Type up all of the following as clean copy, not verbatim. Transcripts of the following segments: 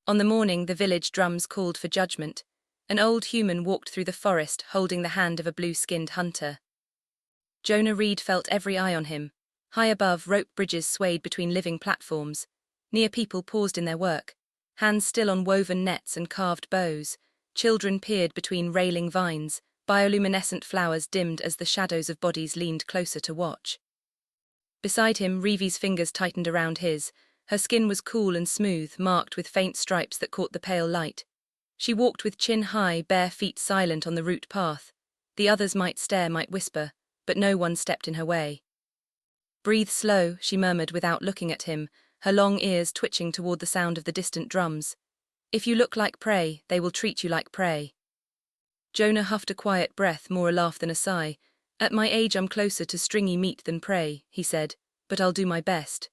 On the morning the village drums called for judgment, an old human walked through the forest holding the hand of a blue-skinned hunter. Jonah Reed felt every eye on him. High above, rope bridges swayed between living platforms. Near people paused in their work, hands still on woven nets and carved bows. Children peered between railing vines, bioluminescent flowers dimmed as the shadows of bodies leaned closer to watch. Beside him, Raevi's fingers tightened around his. Her skin was cool and smooth, marked with faint stripes that caught the pale light. She walked with chin high, bare feet silent on the route path. The others might stare, might whisper, but no one stepped in her way. "Breathe slow," she murmured without looking at him, her long ears twitching toward the sound of the distant drums. "If you look like prey, they will treat you like prey." Jonah huffed a quiet breath, more a laugh than a sigh. "At my age I'm closer to stringy meat than prey," he said, "but I'll do my best."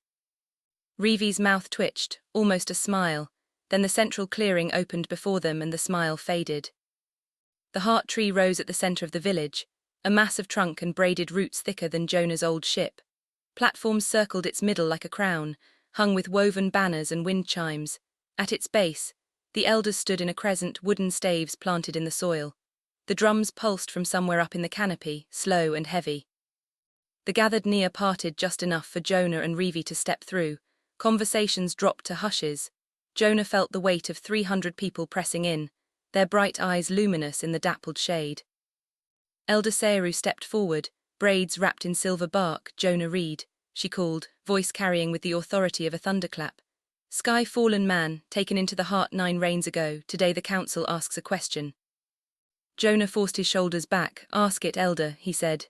Raevi's mouth twitched, almost a smile, then the central clearing opened before them and the smile faded. The heart tree rose at the center of the village, a massive trunk and braided roots thicker than Jonah's old ship. Platforms circled its middle like a crown, hung with woven banners and wind chimes. At its base, the elders stood in a crescent, wooden staves planted in the soil. The drums pulsed from somewhere up in the canopy, slow and heavy. The gathered Naea parted just enough for Jonah and Raevi to step through. Conversations dropped to hushes. Jonah felt the weight of 300 people pressing in, their bright eyes luminous in the dappled shade. Elder Saeru stepped forward, braids wrapped in silver bark. "Jonah Reed," she called, voice carrying with the authority of a thunderclap. "Sky-fallen man, taken into the heart 9 rains ago, today the council asks a question." Jonah forced his shoulders back. "Ask it, elder," he said.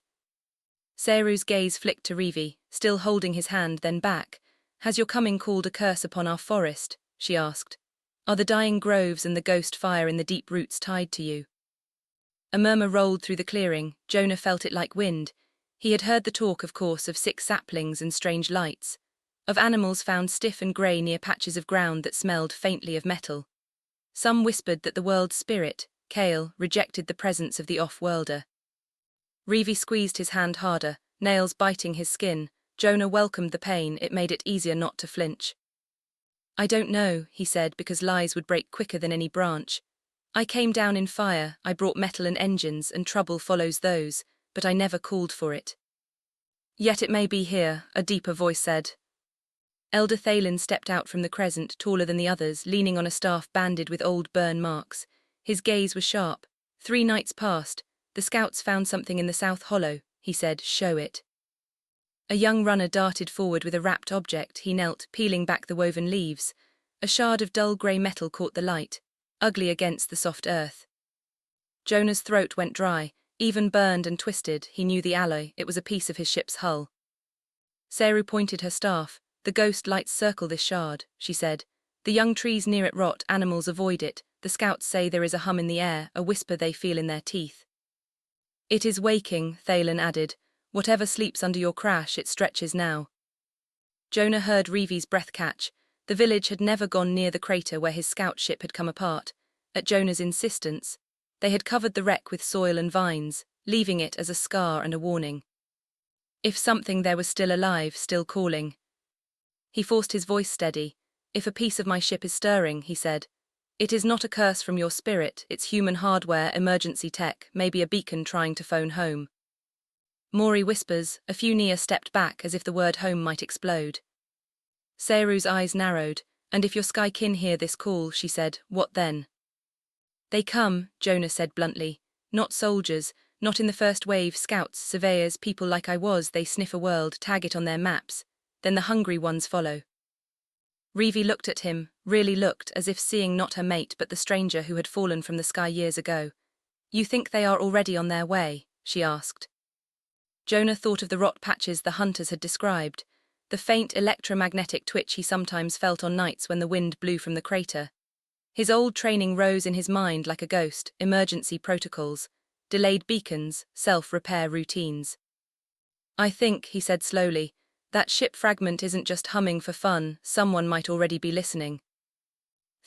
Saeru's gaze flicked to Raevi, still holding his hand, then back. "Has your coming called a curse upon our forest?" she asked. "Are the dying groves and the ghost fire in the deep roots tied to you?" A murmur rolled through the clearing. Jonah felt it like wind. He had heard the talk, of course, of sick saplings and strange lights, of animals found stiff and grey near patches of ground that smelled faintly of metal. Some whispered that the world's spirit, Kale, rejected the presence of the off-worlder. Raevi squeezed his hand harder, nails biting his skin. Jonah welcomed the pain, it made it easier not to flinch. "I don't know," he said, because lies would break quicker than any branch. "I came down in fire, I brought metal and engines, and trouble follows those, but I never called for it." "Yet it may be here," a deeper voice said. Elder Thalen stepped out from the crescent, taller than the others, leaning on a staff banded with old burn marks. His gaze was sharp. 3 nights passed. "The scouts found something in the South Hollow," he said. "Show it." A young runner darted forward with a wrapped object. He knelt, peeling back the woven leaves. A shard of dull grey metal caught the light, ugly against the soft earth. Jonah's throat went dry, even burned and twisted. He knew the alloy, it was a piece of his ship's hull. Saeru pointed her staff. "The ghost lights circle this shard," she said. "The young trees near it rot, animals avoid it. The scouts say there is a hum in the air, a whisper they feel in their teeth." "It is waking," Thalen added. "Whatever sleeps under your crash, it stretches now." Jonah heard Raevi's breath catch. The village had never gone near the crater where his scout ship had come apart. At Jonah's insistence, they had covered the wreck with soil and vines, leaving it as a scar and a warning. If something there was still alive, still calling. He forced his voice steady. "If a piece of my ship is stirring," he said, "it is not a curse from your spirit, it's human hardware, emergency tech, maybe a beacon trying to phone home." Maury whispers. A few Naea stepped back as if the word home might explode. Saeru's eyes narrowed. "And if your sky kin hear this call," she said, "what then?" "They come," Jonah said bluntly. "Not soldiers, not in the first wave, scouts, surveyors, people like I was. They sniff a world, tag it on their maps. Then the hungry ones follow." Raevi looked at him, really looked, as if seeing not her mate but the stranger who had fallen from the sky years ago. "You think they are already on their way?" she asked. Jonah thought of the rot patches the hunters had described, the faint electromagnetic twitch he sometimes felt on nights when the wind blew from the crater. His old training rose in his mind like a ghost: emergency protocols, delayed beacons, self-repair routines. "I think," he said slowly, "that ship fragment isn't just humming for fun, someone might already be listening."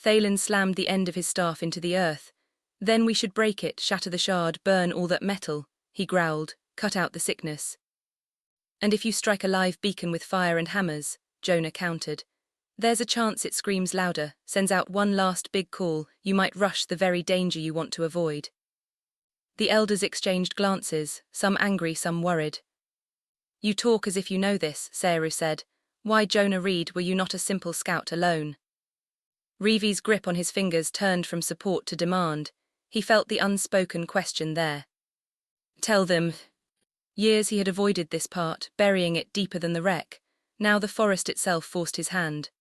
Thalen slammed the end of his staff into the earth. "Then we should break it, shatter the shard, burn all that metal," he growled, "cut out the sickness." "And if you strike a live beacon with fire and hammers," Jonah countered, There's a chance it screams louder, sends out one last big call, you might rush the very danger you want to avoid. The elders exchanged glances, some angry, some worried. You talk as if you know this, Saeru said. Why, Jonah Reed, were you not a simple scout alone? Raevi's grip on his fingers turned from support to demand. He felt the unspoken question there. Tell them. Years he had avoided this part, burying it deeper than the wreck. Now the forest itself forced his hand.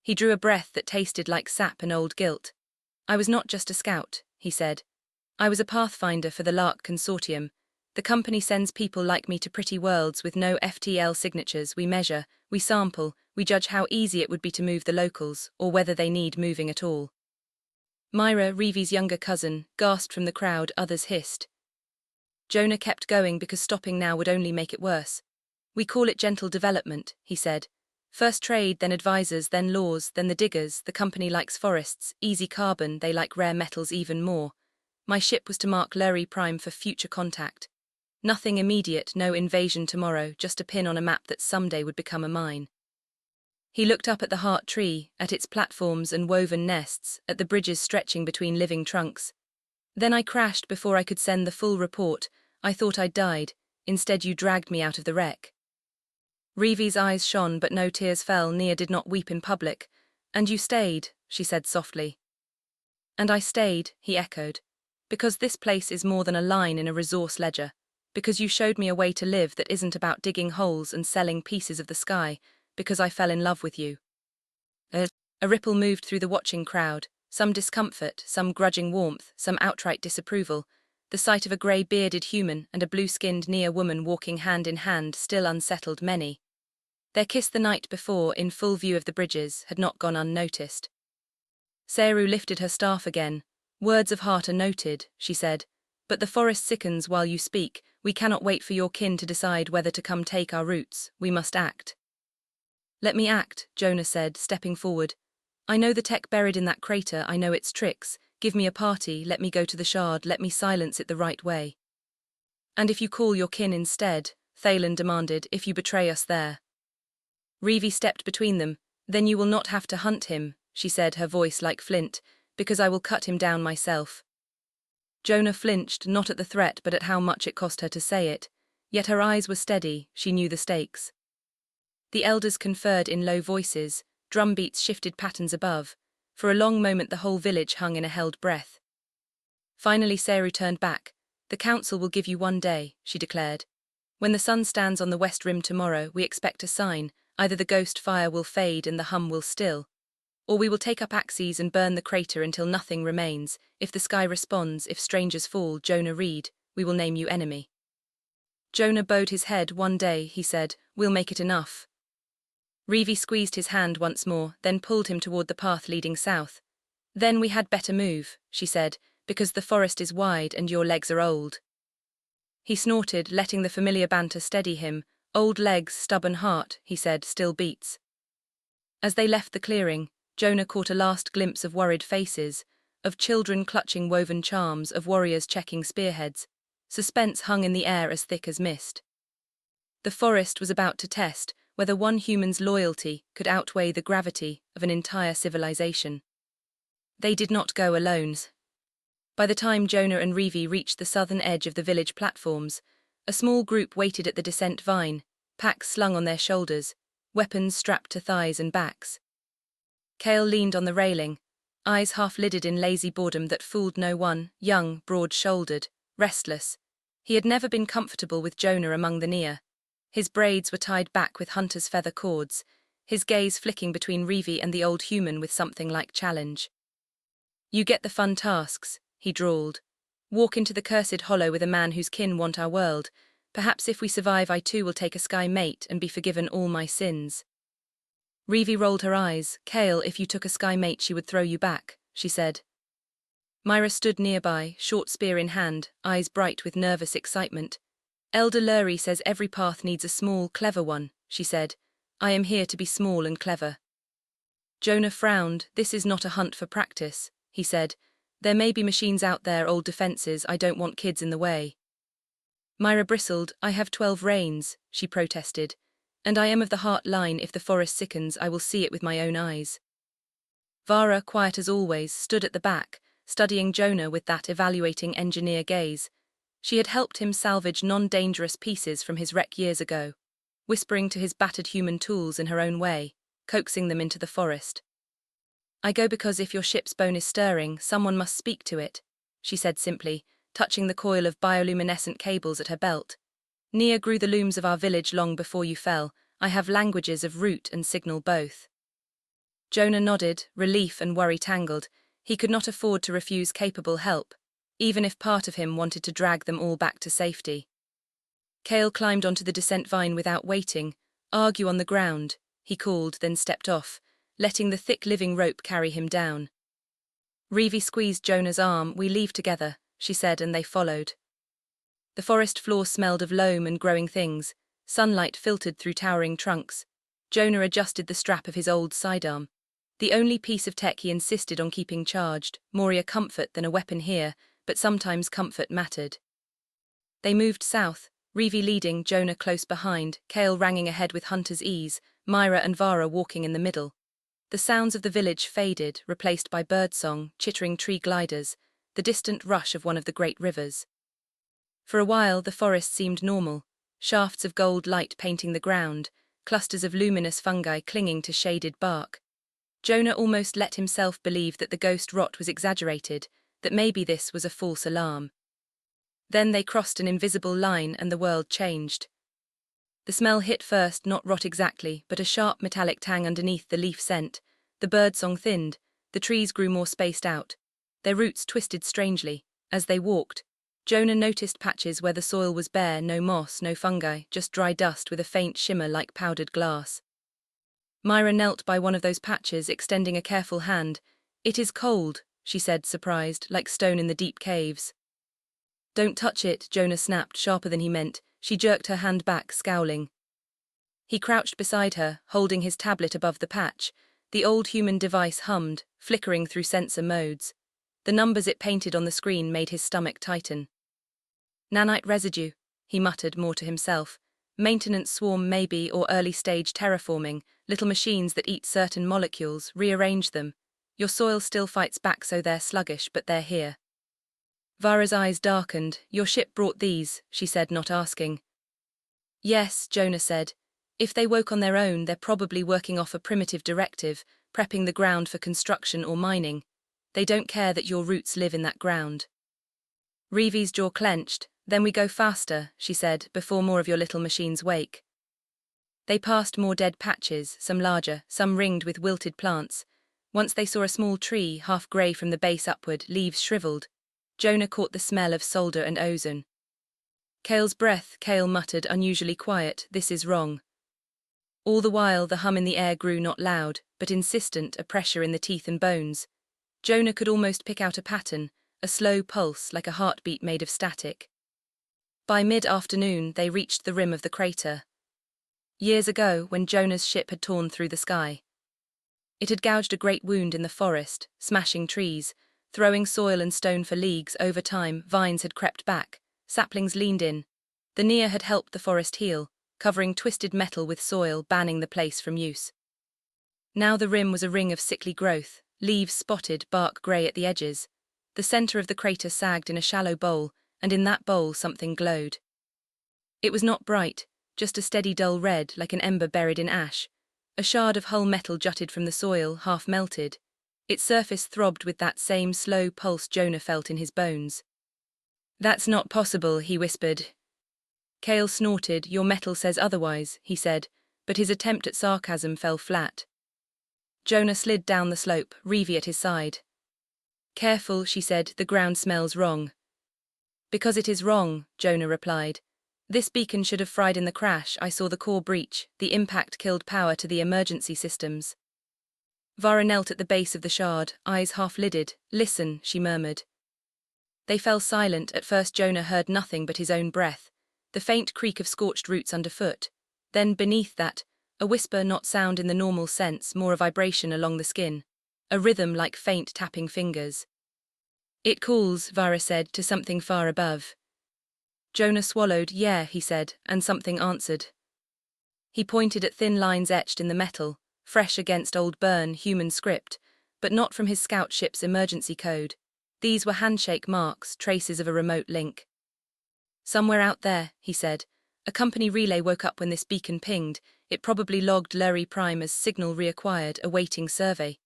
He drew a breath that tasted like sap and old guilt. I was not just a scout, he said. I was a pathfinder for the Lark Consortium. The company sends people like me to pretty worlds with no FTL signatures. We measure, we sample, we judge how easy it would be to move the locals, or whether they need moving at all. Myra, Raevi's younger cousin, gasped from the crowd, others hissed. Jonah kept going because stopping now would only make it worse. We call it gentle development, he said. First trade, then advisors, then laws, then the diggers. The company likes forests, easy carbon, they like rare metals even more. My ship was to mark Luri Prime for future contact. Nothing immediate, no invasion tomorrow, just a pin on a map that someday would become a mine. He looked up at the heart tree, at its platforms and woven nests, at the bridges stretching between living trunks. Then I crashed before I could send the full report. I thought I'd died. Instead you dragged me out of the wreck. Raevi's eyes shone but no tears fell. Naea did not weep in public. And you stayed, she said softly. And I stayed, he echoed. Because this place is more than a line in a resource ledger. Because you showed me a way to live that isn't about digging holes and selling pieces of the sky. Because I fell in love with you. A ripple moved through the watching crowd, some discomfort, some grudging warmth, some outright disapproval. The sight of a grey-bearded human and a blue-skinned Naea woman walking hand in hand still unsettled many. Their kiss the night before, in full view of the bridges, had not gone unnoticed. Saeru lifted her staff again. Words of heart are noted, she said. But the forest sickens while you speak. We cannot wait for your kin to decide whether to come take our roots. We must act. Let me act, Jonah said, stepping forward. I know the tech buried in that crater, I know its tricks. Give me a party, let me go to the shard, let me silence it the right way. And if you call your kin instead, Thalen demanded, if you betray us there. Raevi stepped between them. Then you will not have to hunt him, she said, her voice like flint, because I will cut him down myself. Jonah flinched, not at the threat but at how much it cost her to say it. Yet her eyes were steady, she knew the stakes. The elders conferred in low voices, drumbeats shifted patterns above. For a long moment the whole village hung in a held breath. Finally Saeru turned back. The council will give you 1 day, she declared. When the sun stands on the west rim tomorrow, we expect a sign. Either the ghost fire will fade and the hum will still. Or we will take up axes and burn the crater until nothing remains. If the sky responds, if strangers fall, Jonah Reed, we will name you enemy. Jonah bowed his head. 1 day, he said, we'll make it enough. Raevi squeezed his hand once more, then pulled him toward the path leading south. Then we had better move, she said, because the forest is wide and your legs are old. He snorted, letting the familiar banter steady him. Old legs, stubborn heart, he said, still beats. As they left the clearing, Jonah caught a last glimpse of worried faces, of children clutching woven charms, of warriors checking spearheads. Suspense hung in the air as thick as mist. The forest was about to test whether one human's loyalty could outweigh the gravity of an entire civilization. They did not go alone. By the time Jonah and Raevi reached the southern edge of the village platforms, a small group waited at the descent vine, packs slung on their shoulders, weapons strapped to thighs and backs. Kale leaned on the railing, eyes half-lidded in lazy boredom that fooled no one, young, broad-shouldered, restless. He had never been comfortable with Jonah among the Naea. His braids were tied back with hunter's feather cords, his gaze flicking between Raevi and the old human with something like challenge. You get the fun tasks, he drawled. Walk into the cursed hollow with a man whose kin want our world. Perhaps if we survive I too will take a sky mate and be forgiven all my sins. Raevi rolled her eyes. Kale, if you took a sky mate she would throw you back, she said. Myra stood nearby, short spear in hand, eyes bright with nervous excitement. Elder Luri says every path needs a small, clever one, she said. I am here to be small and clever. Jonah frowned. This is not a hunt for practice, he said. There may be machines out there, old defenses, I don't want kids in the way. Myra bristled. I have 12 reins, she protested. And I am of the heart line. If the forest sickens, I will see it with my own eyes. Vara, quiet as always, stood at the back, studying Jonah with that evaluating engineer gaze. She had helped him salvage non-dangerous pieces from his wreck years ago, whispering to his battered human tools in her own way, coaxing them into the forest. I go because if your ship's bone is stirring, someone must speak to it, she said simply, touching the coil of bioluminescent cables at her belt. Naea grew the looms of our village long before you fell. I have languages of root and signal both. Jonah nodded, relief and worry tangled. He could not afford to refuse capable help, even if part of him wanted to drag them all back to safety. Kale climbed onto the descent vine without waiting. Argue on the ground, he called, then stepped off, letting the thick living rope carry him down. Raevi squeezed Jonah's arm. We leave together, she said, and they followed. The forest floor smelled of loam and growing things. Sunlight filtered through towering trunks. Jonah adjusted the strap of his old sidearm. The only piece of tech he insisted on keeping charged, more a comfort than a weapon here, but sometimes comfort mattered. They moved south, Raevi leading, Jonah close behind, Kale ranging ahead with hunter's ease, Myra and Vara walking in the middle. The sounds of the village faded, replaced by birdsong, chittering tree gliders, the distant rush of one of the great rivers. For a while the forest seemed normal, shafts of gold light painting the ground, clusters of luminous fungi clinging to shaded bark. Jonah almost let himself believe that the ghost rot was exaggerated, that maybe this was a false alarm. Then they crossed an invisible line and the world changed. The smell hit first, not rot exactly, but a sharp metallic tang underneath the leaf scent. The birdsong thinned, the trees grew more spaced out. Their roots twisted strangely. As they walked, Jonah noticed patches where the soil was bare, no moss, no fungi, just dry dust with a faint shimmer like powdered glass. Myra knelt by one of those patches, extending a careful hand. It is cold, she said, surprised, like stone in the deep caves. Don't touch it, Jonah snapped, sharper than he meant. She jerked her hand back, scowling. He crouched beside her, holding his tablet above the patch. The old human device hummed, flickering through sensor modes. The numbers it painted on the screen made his stomach tighten. Nanite residue, he muttered, more to himself. Maintenance swarm maybe, or early-stage terraforming, little machines that eat certain molecules, rearrange them. Your soil still fights back, so they're sluggish, but they're here. Vara's eyes darkened. Your ship brought these, she said, not asking. Yes, Jonah said. If they woke on their own, they're probably working off a primitive directive, prepping the ground for construction or mining. They don't care that your roots live in that ground. Raevi's jaw clenched. Then we go faster, she said, before more of your little machines wake. They passed more dead patches, some larger, some ringed with wilted plants. Once they saw a small tree, half grey from the base upward, leaves shriveled. Jonah caught the smell of solder and ozone. Kale's breath, Kale muttered, unusually quiet, this is wrong. All the while the hum in the air grew not loud, but insistent, a pressure in the teeth and bones. Jonah could almost pick out a pattern, a slow pulse like a heartbeat made of static. By mid-afternoon they reached the rim of the crater. Years ago, when Jonah's ship had torn through the sky. It had gouged a great wound in the forest, smashing trees, throwing soil and stone for leagues. Over time, vines had crept back, saplings leaned in. The Naea had helped the forest heal, covering twisted metal with soil, banning the place from use. Now the rim was a ring of sickly growth, leaves spotted, bark grey at the edges. The center of the crater sagged in a shallow bowl, and in that bowl something glowed. It was not bright, just a steady dull red like an ember buried in ash. A shard of hull metal jutted from the soil, half melted. Its surface throbbed with that same slow pulse Jonah felt in his bones. That's not possible, he whispered. Kale snorted. Your metal says otherwise, he said, but his attempt at sarcasm fell flat. Jonah slid down the slope, Raevi at his side. Careful, she said, the ground smells wrong. Because it is wrong, Jonah replied. This beacon should have fried in the crash. I saw the core breach. The impact killed power to the emergency systems. Vara knelt at the base of the shard, eyes half-lidded. Listen, she murmured. They fell silent. At first Jonah heard nothing but his own breath, the faint creak of scorched roots underfoot. Then beneath that, a whisper, not sound in the normal sense, more a vibration along the skin. A rhythm like faint tapping fingers. It calls, Vara said, to something far above. Jonah swallowed. Yeah, he said, and something answered. He pointed at thin lines etched in the metal, fresh against old burn human script, but not from his scout ship's emergency code. These were handshake marks, traces of a remote link. Somewhere out there, he said, a company relay woke up when this beacon pinged. It probably logged Luri Prime as signal reacquired, awaiting survey.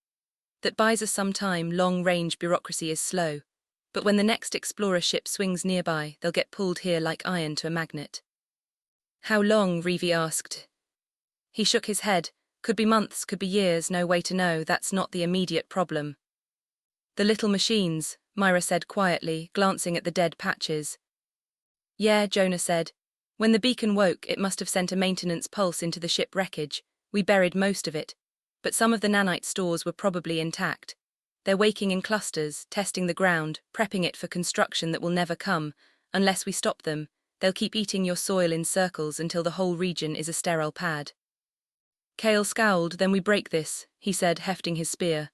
That buys us some time. Long-range bureaucracy is slow. But when the next explorer ship swings nearby, they'll get pulled here like iron to a magnet. How long? Raevi asked. He shook his head. Could be months, could be years, no way to know. That's not the immediate problem. The little machines, Myra said quietly, glancing at the dead patches. Yeah, Jonah said. When the beacon woke, it must have sent a maintenance pulse into the ship wreckage. We buried most of it. But some of the nanite stores were probably intact. They're waking in clusters, testing the ground, prepping it for construction that will never come. Unless we stop them, they'll keep eating your soil in circles until the whole region is a sterile pad. Kale scowled. Then we break this, he said, hefting his spear.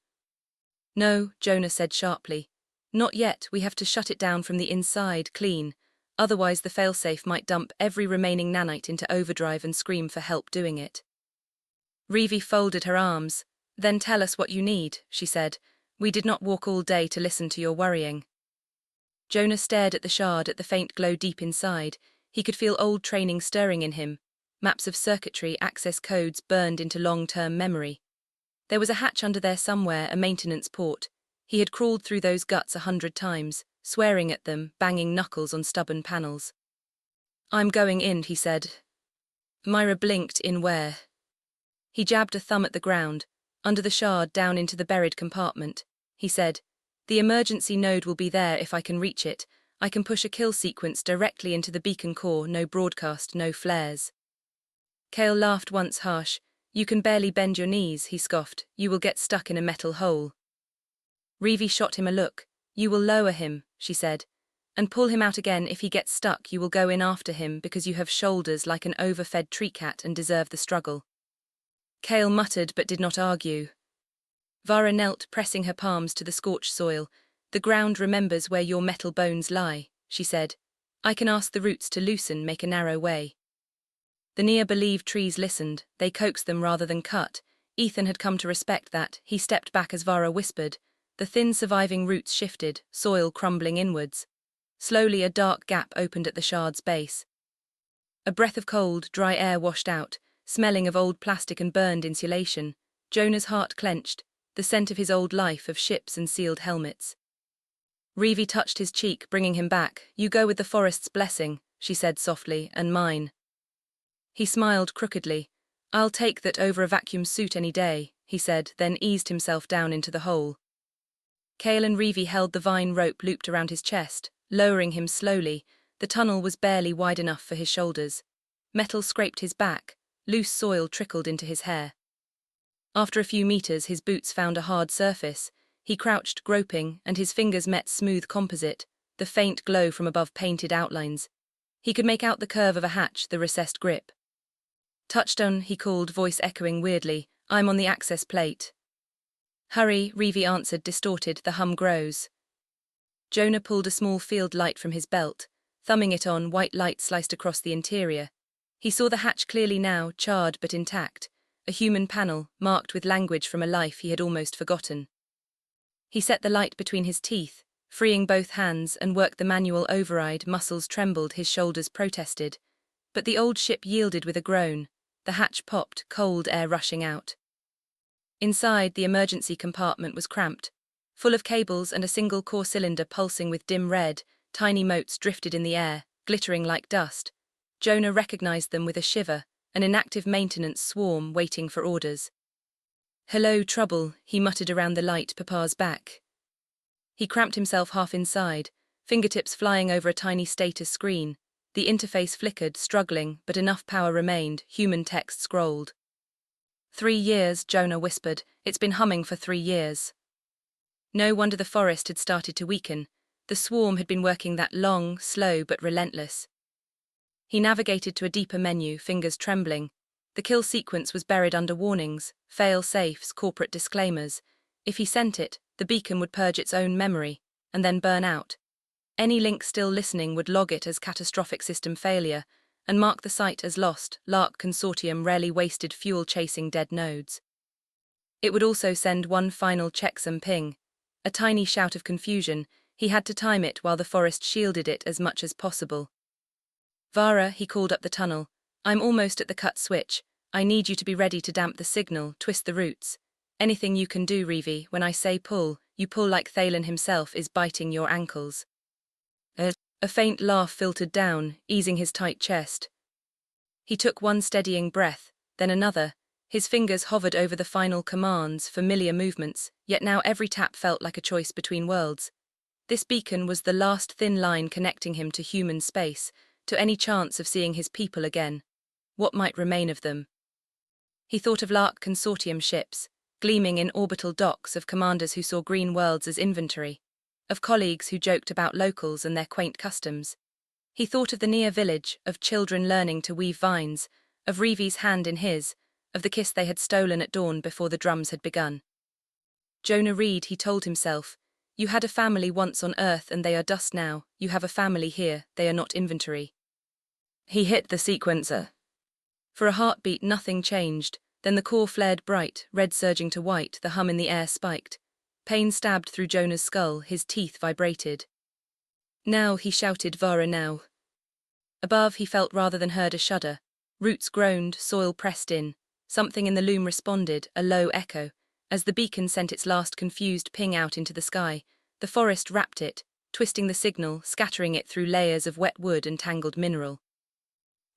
No, Jonah said sharply. Not yet. We have to shut it down from the inside, clean. Otherwise the failsafe might dump every remaining nanite into overdrive and scream for help doing it. Raevi folded her arms. Then tell us what you need, she said. We did not walk all day to listen to your worrying. Jonah stared at the shard, at the faint glow deep inside. He could feel old training stirring in him. Maps of circuitry, access codes burned into long-term memory. There was a hatch under there somewhere, a maintenance port. He had crawled through those guts 100 times, swearing at them, banging knuckles on stubborn panels. I'm going in, he said. Myra blinked. In where? He jabbed a thumb at the ground, under the shard down into the buried compartment. He said, the emergency node will be there if I can reach it. I can push a kill sequence directly into the beacon core, no broadcast, no flares. Kale laughed once harsh. You can barely bend your knees, he scoffed. You will get stuck in a metal hole. Raevi shot him a look. You will lower him, she said, and pull him out again. If he gets stuck, you will go in after him because you have shoulders like an overfed tree cat and deserve the struggle. Kale muttered but did not argue. Vara knelt, pressing her palms to the scorched soil. The ground remembers where your metal bones lie, she said. I can ask the roots to loosen, make a narrow way. The Naea believed trees listened. They coaxed them rather than cut. Ethan had come to respect that. He stepped back as Vara whispered. The thin surviving roots shifted, soil crumbling inwards. Slowly a dark gap opened at the shard's base. A breath of cold, dry air washed out, smelling of old plastic and burned insulation. Jonah's heart clenched, the scent of his old life, of ships and sealed helmets. Raevi touched his cheek, bringing him back. You go with the forest's blessing, she said softly, and mine. He smiled crookedly. I'll take that over a vacuum suit any day, he said, then eased himself down into the hole. Kale and Raevi held the vine rope looped around his chest, lowering him slowly. The tunnel was barely wide enough for his shoulders. Metal scraped his back, loose soil trickled into his hair. After a few meters, his boots found a hard surface. He crouched, groping, and his fingers met smooth composite, the faint glow from above painted outlines. He could make out the curve of a hatch, the recessed grip. Touchdown, he called, voice echoing weirdly. I'm on the access plate. Hurry, Raevi answered, distorted, the hum grows. Jonah pulled a small field light from his belt. Thumbing it on, white light sliced across the interior. He saw the hatch clearly now, charred but intact. A human panel, marked with language from a life he had almost forgotten. He set the light between his teeth, freeing both hands, and worked the manual override. Muscles trembled, his shoulders protested. But the old ship yielded with a groan. The hatch popped, cold air rushing out. Inside, the emergency compartment was cramped, full of cables and a single core cylinder pulsing with dim red. Tiny motes drifted in the air, glittering like dust. Jonah recognized them with a shiver, an inactive maintenance swarm waiting for orders. Hello, trouble, he muttered around the light, Papa's back. He cramped himself half inside, fingertips flying over a tiny status screen. The interface flickered, struggling, but enough power remained. Human text scrolled. 3 years, Jonah whispered. It's been humming for 3 years. No wonder the forest had started to weaken. The swarm had been working that long, slow but relentless. He navigated to a deeper menu, fingers trembling. The kill sequence was buried under warnings, fail-safes, corporate disclaimers. If he sent it, the beacon would purge its own memory, and then burn out. Any link still listening would log it as catastrophic system failure, and mark the site as lost. Lark Consortium rarely wasted fuel chasing dead nodes. It would also send one final checksum ping. A tiny shout of confusion. He had to time it while the forest shielded it as much as possible. Vara, he called up the tunnel. I'm almost at the cut switch. I need you to be ready to damp the signal, twist the roots. Anything you can do, Raevi. When I say pull, you pull like Thalen himself is biting your ankles. A faint laugh filtered down, easing his tight chest. He took one steadying breath, then another. His fingers hovered over the final commands, familiar movements, yet now every tap felt like a choice between worlds. This beacon was the last thin line connecting him to human space, to any chance of seeing his people again. What might remain of them? He thought of Lark Consortium ships, gleaming in orbital docks, of commanders who saw green worlds as inventory, of colleagues who joked about locals and their quaint customs. He thought of the Naea village, of children learning to weave vines, of Raevi's hand in his, of the kiss they had stolen at dawn before the drums had begun. Jonah Reed, he told himself, you had a family once on Earth and they are dust now. You have a family here, they are not inventory. He hit the sequencer. For a heartbeat nothing changed, then the core flared bright, red surging to white, the hum in the air spiked. Pain stabbed through Jonah's skull, his teeth vibrated. Now, he shouted, Vara now. Above he felt rather than heard a shudder. Roots groaned, soil pressed in. Something in the loom responded, a low echo. As the beacon sent its last confused ping out into the sky, the forest wrapped it, twisting the signal, scattering it through layers of wet wood and tangled mineral.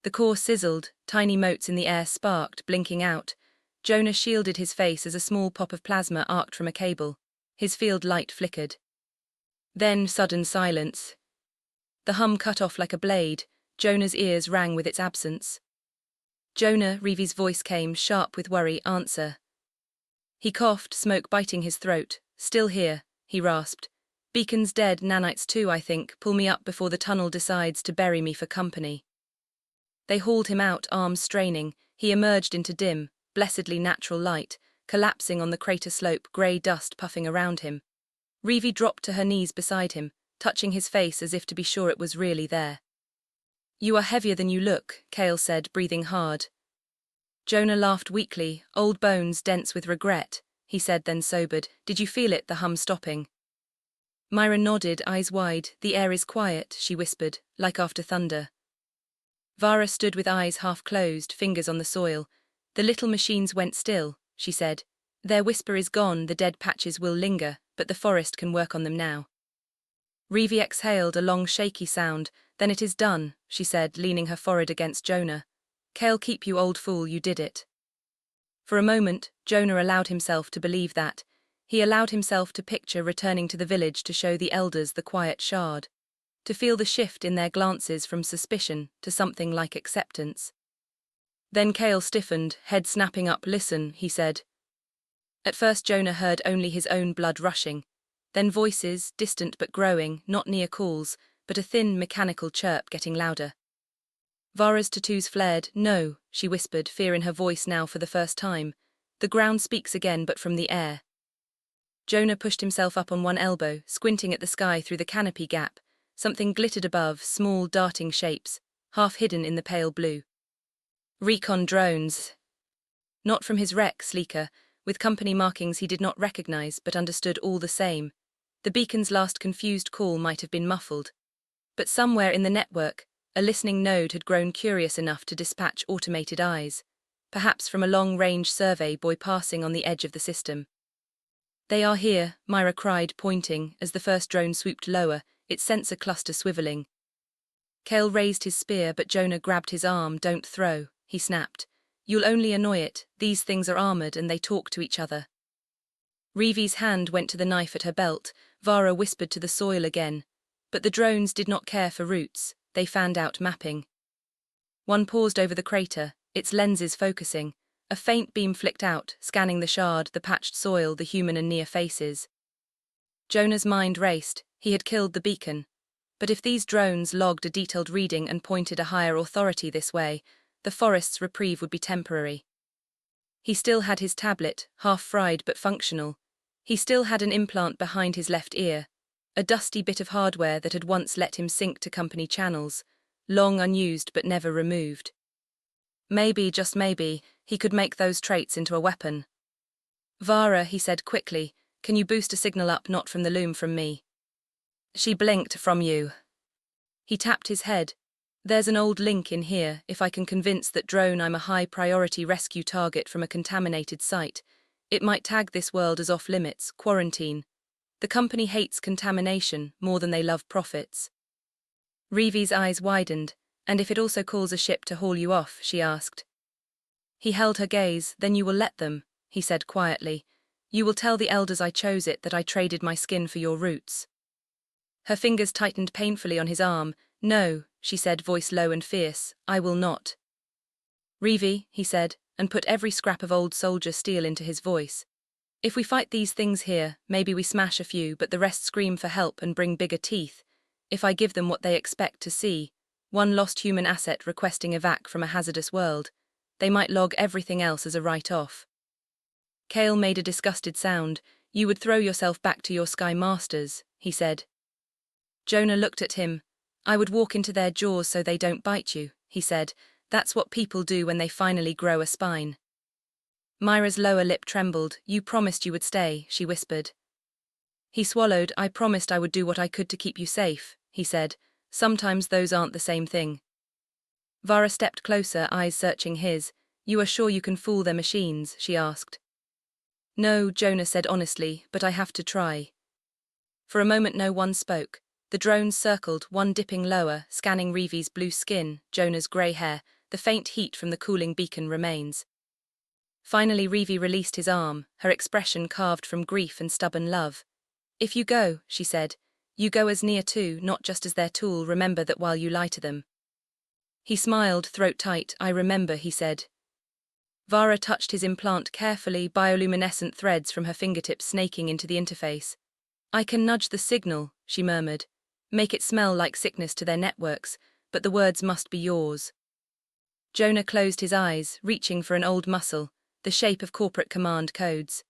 The core sizzled, tiny motes in the air sparked, blinking out. Jonah shielded his face as a small pop of plasma arced from a cable. His field light flickered. Then sudden silence. The hum cut off like a blade. Jonah's ears rang with its absence. Jonah, Raevi's voice came, sharp with worry, answer. He coughed, smoke biting his throat. Still here, he rasped. Beacon's dead, nanites too, I think. Pull me up before the tunnel decides to bury me for company. They hauled him out, arms straining. He emerged into dim, blessedly natural light, collapsing on the crater slope, grey dust puffing around him. Raevi dropped to her knees beside him, touching his face as if to be sure it was really there. You are heavier than you look, Kale said, breathing hard. Jonah laughed weakly, old bones dense with regret, he said, then sobered. Did you feel it, the hum stopping? Myra nodded, eyes wide. The air is quiet, she whispered, like after thunder. Vara stood with eyes half closed, fingers on the soil. The little machines went still, she said. Their whisper is gone, the dead patches will linger, but the forest can work on them now. Raevi exhaled, a long shaky sound. Then it is done, she said, leaning her forehead against Jonah. Kale, keep you, old fool, you did it. For a moment, Jonah allowed himself to believe that. He allowed himself to picture returning to the village to show the elders the quiet shard, to feel the shift in their glances from suspicion to something like acceptance. Then Kale stiffened, head snapping up. Listen, he said. At first Jonah heard only his own blood rushing, then voices, distant but growing, not near calls, but a thin, mechanical chirp getting louder. Vara's tattoos flared. No, she whispered, fear in her voice now for the first time. The ground speaks again, but from the air. Jonah pushed himself up on one elbow, squinting at the sky through the canopy gap. Something glittered above, small, darting shapes, half hidden in the pale blue. Recon drones. Not from his wreck, sleeker, with company markings he did not recognize but understood all the same. The beacon's last confused call might have been muffled. But somewhere in the network, a listening node had grown curious enough to dispatch automated eyes, perhaps from a long-range survey buoy passing on the edge of the system. They are here, Myra cried, pointing, as the first drone swooped lower, its sensor cluster swiveling. Kale raised his spear, but Jonah grabbed his arm. Don't throw, he snapped. You'll only annoy it. These things are armored and they talk to each other. Raevi's hand went to the knife at her belt. Vara whispered to the soil again. But the drones did not care for roots. They fanned out mapping. One paused over the crater, its lenses focusing. A faint beam flicked out, scanning the shard, the patched soil, the human and near faces. Jonah's mind raced. He had killed the beacon. But if these drones logged a detailed reading and pointed a higher authority this way, the forest's reprieve would be temporary. He still had his tablet, half fried but functional. He still had an implant behind his left ear, a dusty bit of hardware that had once let him sync to company channels, long unused but never removed. Maybe, just maybe, he could make those traits into a weapon. Vara, he said quickly, can you boost a signal up not from the loom from me? She blinked, from you. He tapped his head. There's an old link in here, if I can convince that drone I'm a high-priority rescue target from a contaminated site. It might tag this world as off-limits, quarantine. The company hates contamination more than they love profits. Raevi's eyes widened. And if it also calls a ship to haul you off, she asked. He held her gaze. Then you will let them, he said quietly. You will tell the elders I chose it, that I traded my skin for your roots. Her fingers tightened painfully on his arm. No, she said, voice low and fierce, I will not. Raevi, he said, and put every scrap of old soldier steel into his voice. If we fight these things here, maybe we smash a few, but the rest scream for help and bring bigger teeth. If I give them what they expect to see, one lost human asset requesting evac from a hazardous world, they might log everything else as a write-off. Kale made a disgusted sound. You would throw yourself back to your Sky Masters, he said. Jonah looked at him. I would walk into their jaws so they don't bite you, he said. That's what people do when they finally grow a spine. Myra's lower lip trembled. You promised you would stay, she whispered. He swallowed. I promised I would do what I could to keep you safe, he said. Sometimes those aren't the same thing. Vara stepped closer, eyes searching his. You are sure you can fool their machines, she asked. No, Jonah said honestly, but I have to try. For a moment no one spoke. The drones circled, one dipping lower, scanning Raevi's blue skin, Jonah's grey hair. The faint heat from the cooling beacon remains. Finally Raevi released his arm, her expression carved from grief and stubborn love. If you go, she said, you go as Naea too, not just as their tool. Remember that while you lie to them. He smiled, throat tight. I remember, he said. Vara touched his implant carefully, bioluminescent threads from her fingertips snaking into the interface. I can nudge the signal, she murmured. Make it smell like sickness to their networks, but the words must be yours. Jonah closed his eyes, reaching for an old muscle, the shape of corporate command codes.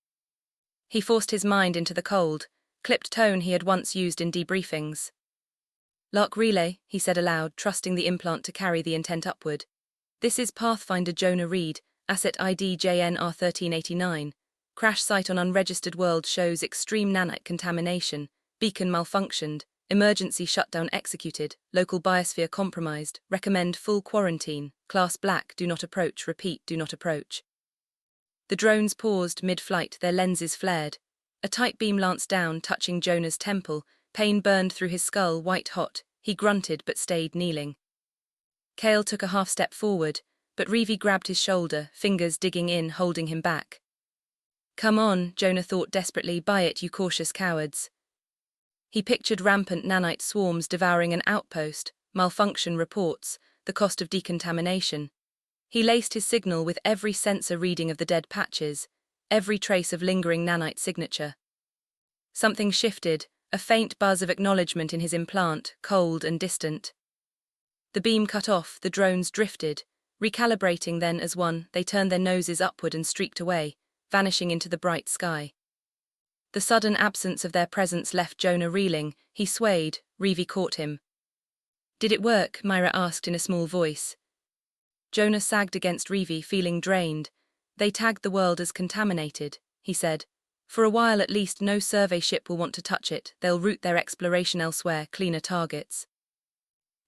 He forced his mind into the cold, clipped tone he had once used in debriefings. Lark relay, he said aloud, trusting the implant to carry the intent upward. This is Pathfinder Jonah Reed, asset ID JNR1389. Crash site on unregistered world shows extreme nanite contamination, beacon malfunctioned, emergency shutdown executed, local biosphere compromised, recommend full quarantine, class black, do not approach, repeat, do not approach. The drones paused mid-flight, their lenses flared. A tight beam lanced down, touching Jonah's temple. Pain burned through his skull, white hot. He grunted but stayed kneeling. Kale took a half step forward, but Raevi grabbed his shoulder, fingers digging in, holding him back. Come on, Jonah thought desperately, buy it, you cautious cowards. He pictured rampant nanite swarms devouring an outpost, malfunction reports, the cost of decontamination. He laced his signal with every sensor reading of the dead patches, every trace of lingering nanite signature. Something shifted, a faint buzz of acknowledgement in his implant, cold and distant. The beam cut off, the drones drifted. Recalibrating then as one, they turned their noses upward and streaked away, vanishing into the bright sky. The sudden absence of their presence left Jonah reeling. He swayed. Raevi caught him. Did it work? Myra asked in a small voice. Jonah sagged against Raevi, feeling drained. They tagged the world as contaminated, he said. For a while at least no survey ship will want to touch it. They'll route their exploration elsewhere, cleaner targets.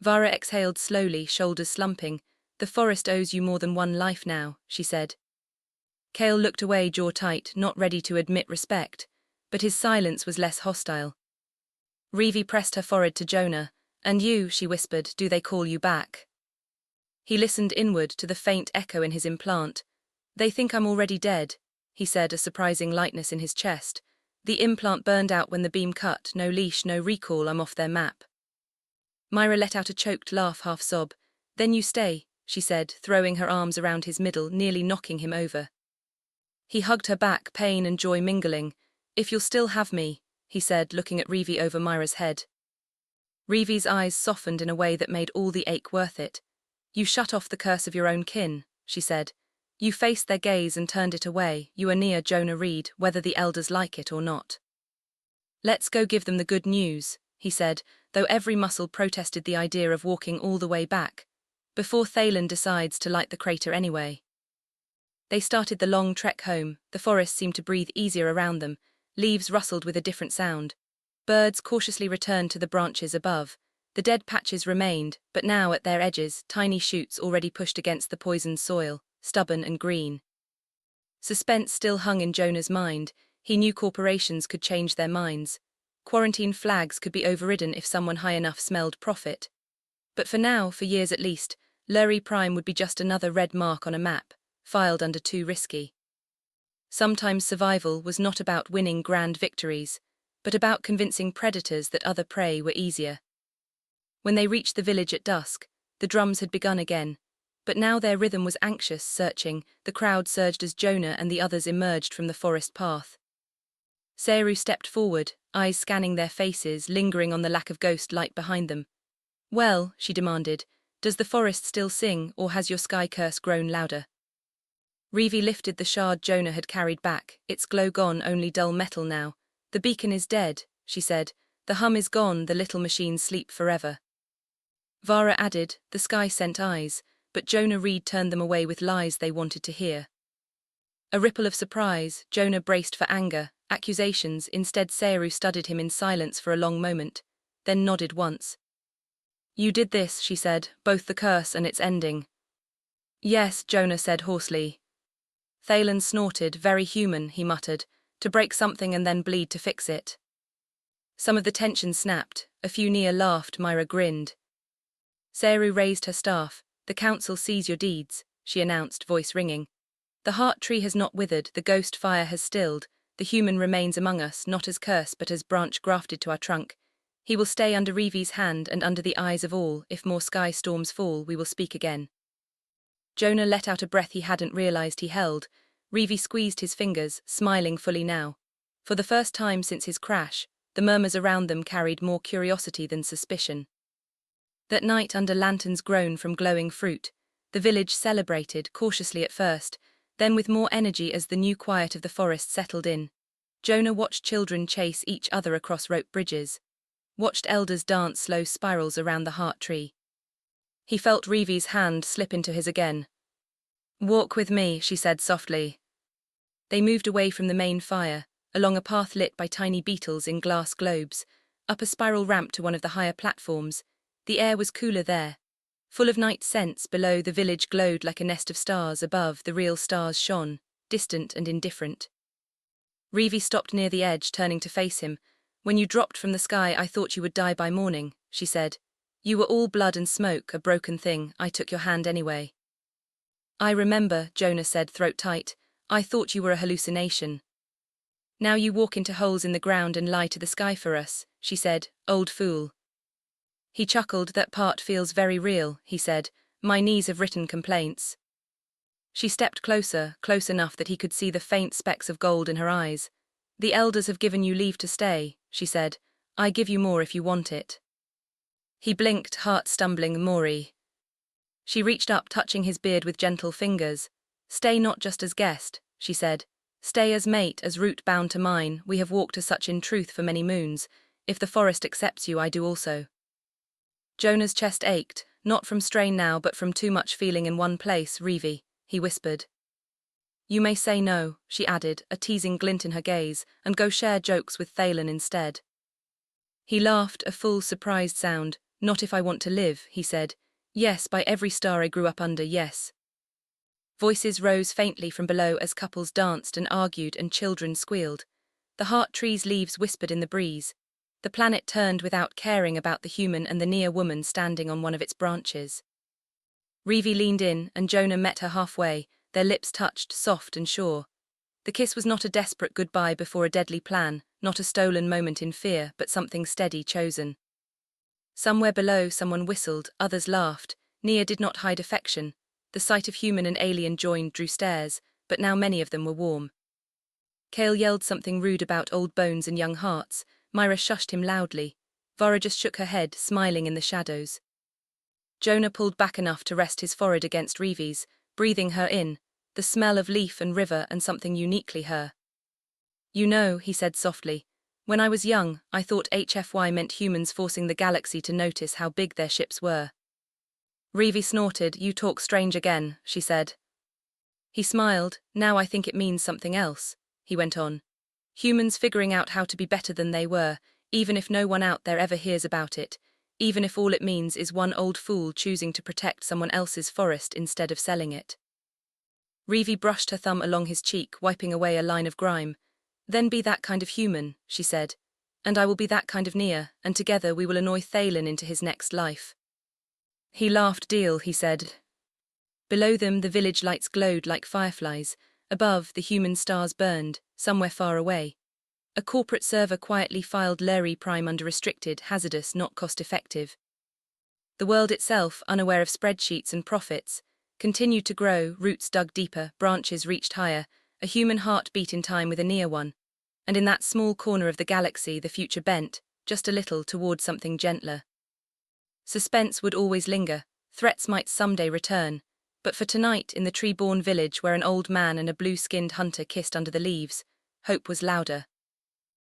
Vara exhaled slowly, shoulders slumping. The forest owes you more than one life now, she said. Kale looked away, jaw tight, not ready to admit respect, but his silence was less hostile. Raevi pressed her forehead to Jonah. And you, she whispered, do they call you back? He listened inward to the faint echo in his implant. They think I'm already dead, he said, a surprising lightness in his chest. The implant burned out when the beam cut, no leash, no recall, I'm off their map. Myra let out a choked laugh, half sob. Then you stay, she said, throwing her arms around his middle, nearly knocking him over. He hugged her back, pain and joy mingling. If you'll still have me, he said, looking at Raevi over Myra's head. Raevi's eyes softened in a way that made all the ache worth it. You shut off the curse of your own kin, she said. You faced their gaze and turned it away. You are near Jonah Reed, whether the elders like it or not. Let's go give them the good news, he said, though every muscle protested the idea of walking all the way back, before Thalen decides to light the crater anyway. They started the long trek home. The forest seemed to breathe easier around them, leaves rustled with a different sound. Birds cautiously returned to the branches above. The dead patches remained, but now at their edges, tiny shoots already pushed against the poisoned soil, stubborn and green. Suspense still hung in Jonah's mind. He knew corporations could change their minds. Quarantine flags could be overridden if someone high enough smelled profit. But for now, for years at least, Lurie Prime would be just another red mark on a map, filed under too risky. Sometimes survival was not about winning grand victories, but about convincing predators that other prey were easier. When they reached the village at dusk, the drums had begun again, but now their rhythm was anxious, searching. The crowd surged as Jonah and the others emerged from the forest path. Seru stepped forward, eyes scanning their faces, lingering on the lack of ghost light behind them. "Well," she demanded, "does the forest still sing, or has your sky curse grown louder?" Raevi lifted the shard Jonah had carried back, its glow gone, only dull metal now. "The beacon is dead," she said. "The hum is gone, the little machines sleep forever." Vara added, "The sky sent eyes," but Jonah Reed turned them away with lies they wanted to hear. A ripple of surprise. Jonah braced for anger, accusations. Instead, Seru studied him in silence for a long moment, then nodded once. "You did this," she said, "both the curse and its ending." "Yes," Jonah said hoarsely. Thalen snorted. "Very human," he muttered, "to break something and then bleed to fix it." Some of the tension snapped. A few Naea laughed. Myra grinned. Seru raised her staff. "The council sees your deeds," she announced, voice ringing. "The heart tree has not withered, the ghost fire has stilled, the human remains among us, not as curse but as branch grafted to our trunk. He will stay under Raevi's hand and under the eyes of all. If more sky storms fall, we will speak again." Jonah let out a breath he hadn't realized he held. Raevi squeezed his fingers, smiling fully now. For the first time since his crash, the murmurs around them carried more curiosity than suspicion. That night, under lanterns grown from glowing fruit, the village celebrated, cautiously at first, then with more energy as the new quiet of the forest settled in. Jonah watched children chase each other across rope bridges, watched elders dance slow spirals around the heart tree. He felt Raevi's hand slip into his again. "Walk with me," she said softly. They moved away from the main fire, along a path lit by tiny beetles in glass globes, up a spiral ramp to one of the higher platforms. The air was cooler there, full of night scents. Below, the village glowed like a nest of stars. Above, the real stars shone, distant and indifferent. Raevi stopped near the edge, turning to face him. "When you dropped from the sky, I thought you would die by morning," she said. "You were all blood and smoke, a broken thing. I took your hand anyway." "I remember," Jonah said, throat tight. "I thought you were a hallucination." "Now you walk into holes in the ground and lie to the sky for us," she said. "Old fool." He chuckled. "That part feels very real," he said. "My knees have written complaints." She stepped closer, close enough that he could see the faint specks of gold in her eyes. "The elders have given you leave to stay," she said. "I give you more if you want it." He blinked, heart stumbling. "Maury." She reached up, touching his beard with gentle fingers. "Stay not just as guest," she said. "Stay as mate, as root bound to mine. We have walked as such in truth for many moons. If the forest accepts you, I do also." Jonah's chest ached, not from strain now but from too much feeling in one place. "Raevi," he whispered. "You may say no," she added, a teasing glint in her gaze, "and go share jokes with Thalen instead." He laughed, a full, surprised sound. "Not if I want to live," he said. "Yes, by every star I grew up under, yes." Voices rose faintly from below as couples danced and argued and children squealed. The heart tree's leaves whispered in the breeze. The planet turned without caring about the human and the Naea woman standing on one of its branches. Raevi leaned in, and Jonah met her halfway, their lips touched, soft and sure. The kiss was not a desperate goodbye before a deadly plan, not a stolen moment in fear, but something steady, chosen. Somewhere below, someone whistled, others laughed. Naea did not hide affection. The sight of human and alien joined drew stares, but now many of them were warm. Kale yelled something rude about old bones and young hearts. Myra shushed him loudly. Vara just shook her head, smiling in the shadows. Jonah pulled back enough to rest his forehead against Raevi's, breathing her in, the smell of leaf and river and something uniquely her. "You know," he said softly, When I was young, I thought HFY meant humans forcing the galaxy to notice how big their ships were. Raevi snorted. You talk strange again, she said. He smiled. Now I think it means something else, he went on. Humans figuring out how to be better than they were, even if no one out there ever hears about it, even if all it means is one old fool choosing to protect someone else's forest instead of selling it. Raevi brushed her thumb along his cheek, wiping away a line of grime. Then be that kind of human, she said. And I will be that kind of Naea, and together we will annoy Thalen into his next life. He laughed. Deal, he said. Below them the village lights glowed like fireflies. Above, the human stars burned, somewhere far away. A corporate server quietly filed Luri Prime under restricted, hazardous, not cost-effective. The world itself, unaware of spreadsheets and profits, continued to grow. Roots dug deeper, branches reached higher, a human heart beat in time with a Naea one. And in that small corner of the galaxy the future bent, just a little, toward something gentler. Suspense would always linger, threats might someday return, but for tonight, in the tree-born village where an old man and a blue-skinned hunter kissed under the leaves, hope was louder.